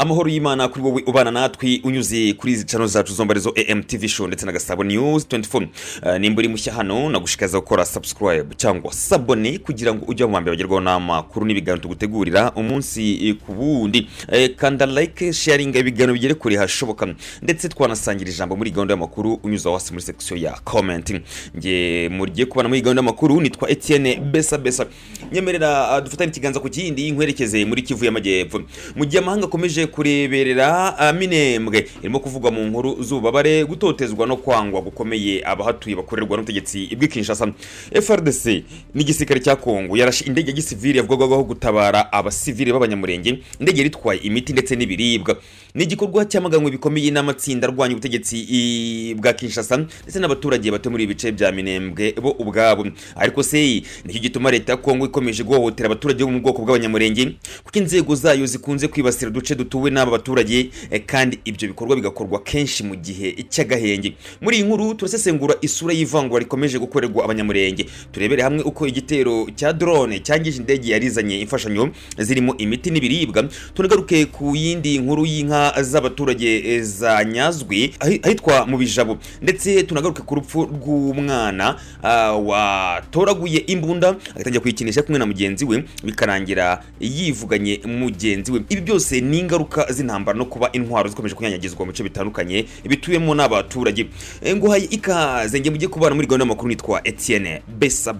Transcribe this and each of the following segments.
amahoro y'Imana kuri wowe ubana natwi unyuze kuri izi channel zacu zombarizo AMTV show ndetse na Gasabo News 24. Nimba uri mushya hano nagushikaza gukora subscribe cyangwa sabone kugira ngo ujye mu mbere bagerwaho n'amakuru n'ibiganiro tugutegurira umunsi ku bundi. Kanda like sharing ibiganiro bigere kuri hashoboka ndetse twanasangira ijambo muri gahunda y'amakuru unyuza hasi muri section ya commenting. Nge muriye kubana muri gahunda y'amakuru nitwa Etienne Besa. Nyemerera dufatane ikiganza ku kindi inkwerekeze muri Kivu y'Amajyepfo. Mu gihe amahanga akomeje kureberera Minembwe irimo kuvugwa mu nkuru z'ubabare gutotezwa no kwangwa gukomeye abahatuye bakorerwa n'ubutegetsi bw'Kinshasa. Fardc n'igisirikare cya Kongo yarashe indege ya gisivili yavugwagaho gutabara abasivili b'abanyamurenge, indege ritwaye imiti ndetse n'ibiribwa. Ni igikorwa cyamaganywe bikomeye n'amatsinda arwanya ubutegetsi bwa Kinshasa ndetse n'abaturage bato muri ibice bya Minembwe bo ubwabo. Ariko se niki gituma leta ya Kongo ikomeje guhohotera abaturage bo mu bwoko bw'abanyamurenge kuko inzego zayo zikunze kwibasira duce dutuwe n'aba baturage kandi ibyo bikorwa bigakorwa kenshi mu gihe cy'agahenge. Muri iyi nkuru turasesengura isura y'ivangura rikomeje gukorerwa abanyamurenge, turebere hamwe uko igitero cya drone cyangije indege yarizanye imfashanyo zirimo imiti n'ibiribwa. Tunagaruke ku yindi nkuru y'inka z'abaturage Zanyazwe ahitwa mu bijabo, ndetse tunagaruke ku rupfu rw'umwana watoraguye imbunda agatangira kuyikinisha kumwe na mugenzi we bikarangira yivuganye mugenzi we. Ibi byose ni ingaruka z'intambara no kuba intwaro zikomeje kunyanyagizwa mu bice bitandukanye bituyemo n'abaturage. Nguhaye ikaze nge mujye kubana muri gahunda y'amakuru nitwa Etienne Besa.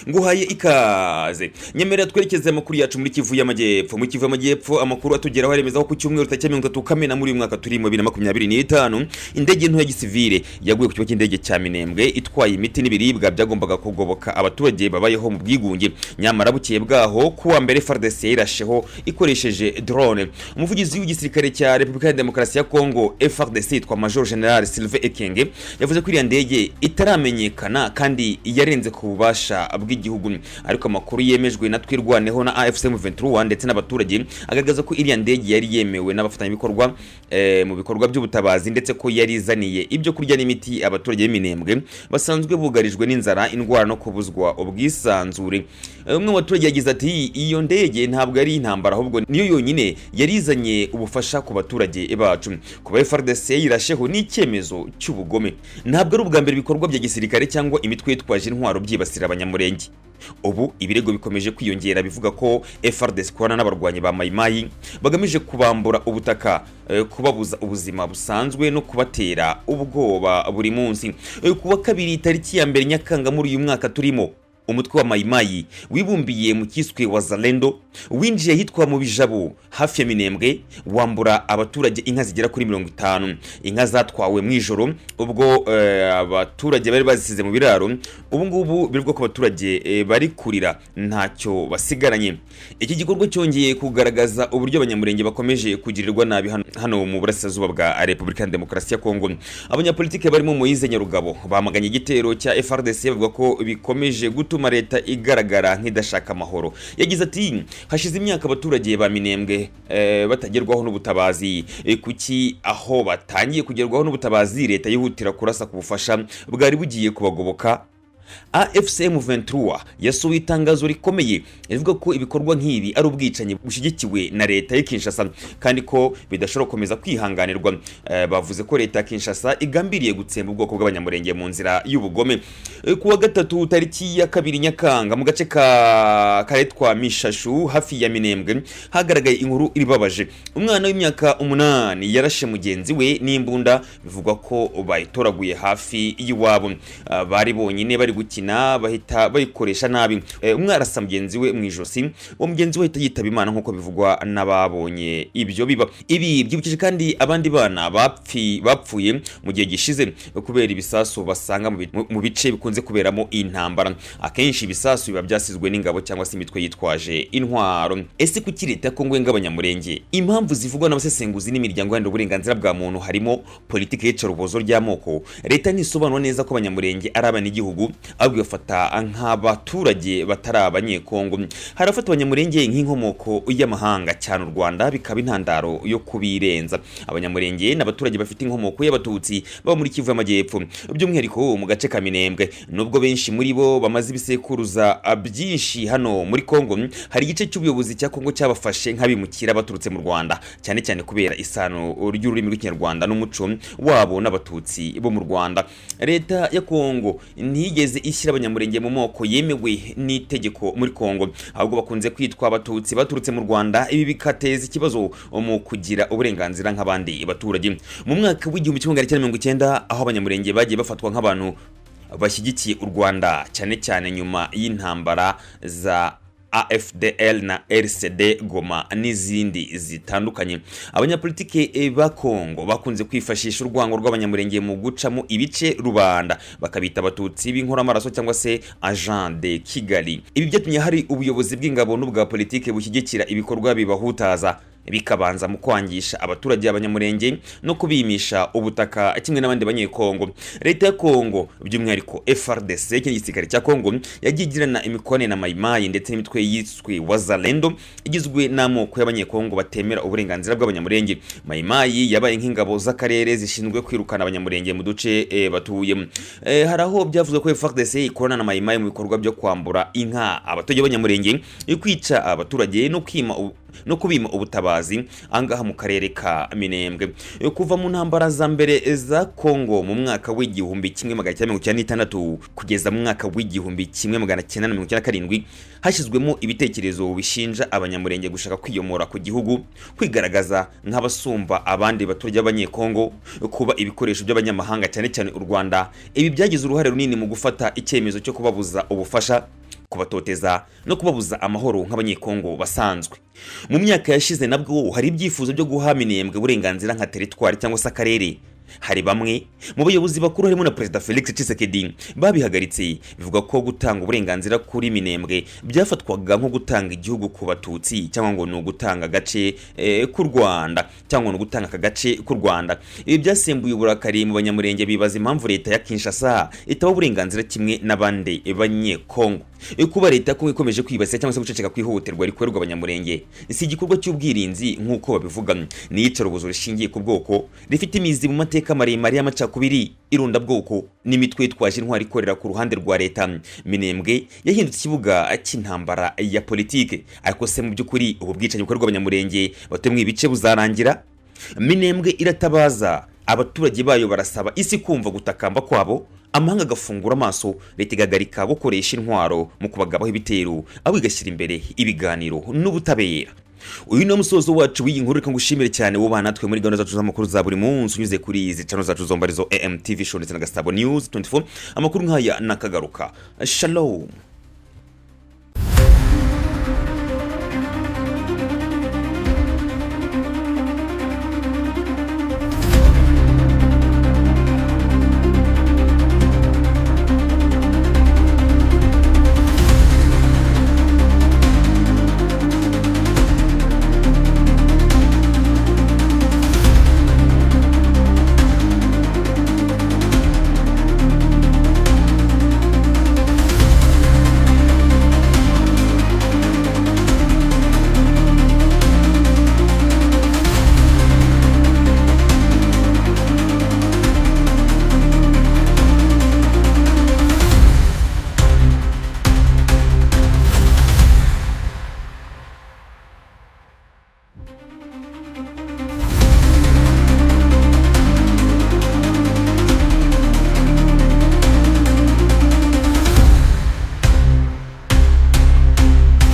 Nguhaye ikaze. Nyemera twerekeze amakuru yacu muri Kivu y'Amajyepfo. Mu Kivu y'Amajyepfo amakuru atugeraho aremeza ko ku cyumweru tariki 30 Kamena muri uyu mwaka turimo 2025 indege nto ya gisivile yaguye ku kigo cy'indege cya Minembwe itwaye imiti n'ibiribwa byagombaga kugoboka abaturage babayeho mu bwigunge. Nyamara bukeye bwaho kuwa mbere Fardc yarasheho ikoresheje drone. Umuvugizi w'igisirikare cya Repubulika ya Demokarasi ya Kongo Fardc yitwa Major General Sylvain Ekenge yavuze ko iriya ndege itaramenyekana kandi yarenze ku bubasha bw'igihugu. Ariko amakuru yemejwe na twirwaneho na AFC M23 ndetse n'abaturage agaragaza ko iriya ndege yari yemewe n'abafatanyabikorwa mu bikorwa by'ubutabazi ndetse ko yari izaniye ibyo kurya n'imiti abaturage b'Minembwe basanzwe bugarijwe n'inzara, indwara no kubuzwa ubwisanzure. Umwe mu baturage yagize ati iyo ndege ntabwo yari intambara ahubwo niyo yonyine yari izanye ubufasha ku baturage bacu. Kuba Fardc yirasheho n'icyemezo cy'ubugome. Ntabwo ari ubwa mbere ibikorwa bya gisirikare cyangwa imitwe yitwaje intwaro byibasira abanyamurenge. Ubu ibirego bikomeje kwiyongera bivuga ko Fardc korana n'abarwanyi ba Mayimayi bagamije kubambura ubutaka, kubabuza ubuzima busanzwe no kubatera ubwoba buri munsi. Kuwa kabiri tariki ya 2 Nyakanga muri uyu mwaka turimo umutwe wa Mayimayi wibumbiye mu kiswe wa Zalendo winjiye hitwa mu bijabo hafi ya Minembwe wambura abaturage inka zigera kuri 50. Inka zatwawe mu ijoro ubwo abaturage bari bazisize mu biraro. Ubu ngubu birwa ko abaturage bari kurira ntacyo basigaranye. Iki gikorwa cyongeye kugaragaza uburyo abanyamurenge bakomeje kugirirwa nabi hano mu burasirazuba bwa Repubulika ya Demokarasi ya Kongo. Abanyapolitike barimo Moise Nyarugabo bamaganye igitero cya Fardc bavuga ko bikomeje gutuma leta igaragara nk'idashaka amahoro. Yagize ati hashize imyaka abaturage ba Minembwe batagerwaho n'ubutabazi. Kuki aho batangiye kugerwaho n'ubutabazi leta yihutira kurasa ku bufasha bwari bugiye kubagoboka? AFC M23 yasuye itangazo rikomeye rivuga ko ibikorwa nk'ibi ari ubwicanyi bushigikiwe na leta ya Kinshasa kandi ko bidashobora gukomeza kwihanganirwa. Bavuze ko leta ya Kinshasa igambiriye gutsemba ubwoko bw'abanyamurenge mu nzira y'ubugome. Kuwa gatatu tariki ya 2 Nyakanga mu gace ka karetwa Mishashu hafi ya Minembwe hagaragaye inkuru iribabaje. Umwana w'imyaka 8 yarashe mugenzi we n'imbunda bivugwa ko bayitoraguye hafi y'iwabo. Bari bonyine bari gukina bahita bayikoresha nabi. Umwe arasa mugenzi we mu ijosi, uwo mugenzi we ahita yitaba Imana nkuko bivugwa n'ababonye ibyo biba. Ibi byibukije kandi abandi bana bapfuye mu gihe gishize kubera ibisasu basanga mu bice bikunze kuberamo intambara. Akenshi ibisasu biba byasizwe n'ingabo cyangwa se imitwe yitwaje intwaro. Ese kuki leta ya Kongo y'Abanyamurenge? Impamvu zivugwa n'abasesenguzi n'imiryango y'andi uburenganzira bwa muntu harimo politike y'icarubozo ry'amoko. Leta ntisobanura neza ko Abanyamurenge ari abana igihugu ahubwo bafata nk'abaturage batari abanyekongo. Harafata abanyamurenge nk'inkomoko y'amahanga cyane u Rwanda bikaba intandaro yo kubirenza. Abanyamurenge n'abaturage bafite inkomoko y'abatutsi baba muri Kivu y'Amajyepfo, by'umwihariko mu gace ka Minembwe. Nubwo benshi muri bo bamaze ibisekuruza byinshi hano muri Kongo, hari igice cy'ubuyobozi cya Kongo cyabafashe nk'abimukira baturutse mu Rwanda, cyane cyane kubera isano ry'ururimi rw'Ikinyarwanda n'umuco wabo n'abatutsi bo mu Rwanda. Leta ya Kongo ntiyigeze ishyira abanyamurenge mu moko yemewe n'itegeko muri Kongo, ahubwo bakunze kwitwa abatutsi baturutse mu Rwanda. Ibi bikateza ikibazo mu kugira uburenganzira nk'abandi baturage. Mu mwaka w'1990 aho abanyamurenge bagiye bafatwa nk'abantu bashyigikiye u Rwanda, cyane cyane nyuma y'intambara za AFDL na RCD Goma n'izindi zitandukanye, abanyapolitike ba Kongo bakunze kwifashisha urwango rw'abanyamurenge mu gucamo ibice rubanda, bakabita abatutsi b'inkoramaraso cyangwa se agent de Kigali. Ibi byatumye hari ubuyobozi bw'ingabo n'ubwa politike bushyigikira ibikorwa bibahutaza, bikabanza mu kwangisha abaturage abanyamurenge no kubimisha ubutaka kimwe n'abandi banyekongo. Leta ya Kongo by'umwihariko Fardc y'igisirikare cya Kongo yagigirana imikone na Mayimayi ndetse n'imitwe yiswe Wazalendo igizwe n'amoko y'abanyekongo batemera uburenganzira bw'abanyamurenge. Mayimayi yabaye nk'ingabo z'akarere zishinzwe kwirukana abanyamurenge mu duce batuyemo. Hari aho byavuzwe ko Fardc ikorana na Mayimayi mu bikorwa byo kwambura inka abaturage b'abanyamurenge, kwica abaturage no kubima ubutabazi angaha mu karere ka Minembwe. Kuva mu ntambara za mbere za Kongo mu mwaka w'1996 kugeza mu mwaka w'1997 hashyizwemo ibitekerezo bishinja abanyamurenge gushaka kwiyomora ku gihugu, kwigaragaza nk'abasumba abandi baturage b'abanyekongo, kuba ibikoresho by'abanyamahanga cyane cyane u Rwanda. Ibi byagize uruhare runini mu gufata icyemezo cyo kubabuza ubufasha, kubatoteza no kubabuza amahoro nk'abanyekongo basanzwe. Mu myaka yashize nabwo hari ibyifuzo byo guha Minembwe uburenganzira nka teritwari cyangwa se akarere. Hari bamwe mu bayobozi bakuru harimo na Perezida Felix Tshisekedi babihagaritse, bivuga ko gutanga uburenganzira kuri Minembwe byafatwaga nko gutanga igihugu ku batutsi, cyangwa ngo no gutanga agace ku Rwanda, cyangwa no gutanga akagace ku Rwanda. Ibi byasembuye uburakari mu banyamurenge, bibaza impamvu leta ya Kinshasa itaba uburenganzira kimwe n'abandi banyekongo. Kuba leta ko ikomeje kwibasira cyangwa se guceceka kwihohoterwa rikorerwa abanyamurenge si igikorwa cy'ubwirinzi nk'uko babivuga, ni iyicarubozo rishingiye ku bwoko rifite imizi mu mateka maremare y'amacakubiri, irondabwoko n'imitwe yitwaje intwari ikorera ku ruhande rwa leta. Minembwe yahindutse ikibuga cy'intambara ya politike. Ariko se mu by'ukuri ubu bwicanyi bukorerwa abanyamurenge batuye mu ibice buzarangira? Minembwe iratabaza, abaturage bayo barasaba isi kumva gutakamba kwabo, amahanga agafungura amaso, leta igahagarika gukoresha intwaro mu kubagabaho ibitero, abo igashyira imbere ibiganiro n'ubutabera. Uyu ni umusozo wacu w'iyi nkuru, reka ngushimire cyane wowe banatwe muri gahunda zacu z'amakuru za buri munsi unyuze kuri izi channel zacu zombarizo AMTV Show ndetse na Gasabo News 24. Amakuru nk'aya nakagaruka. Shalom.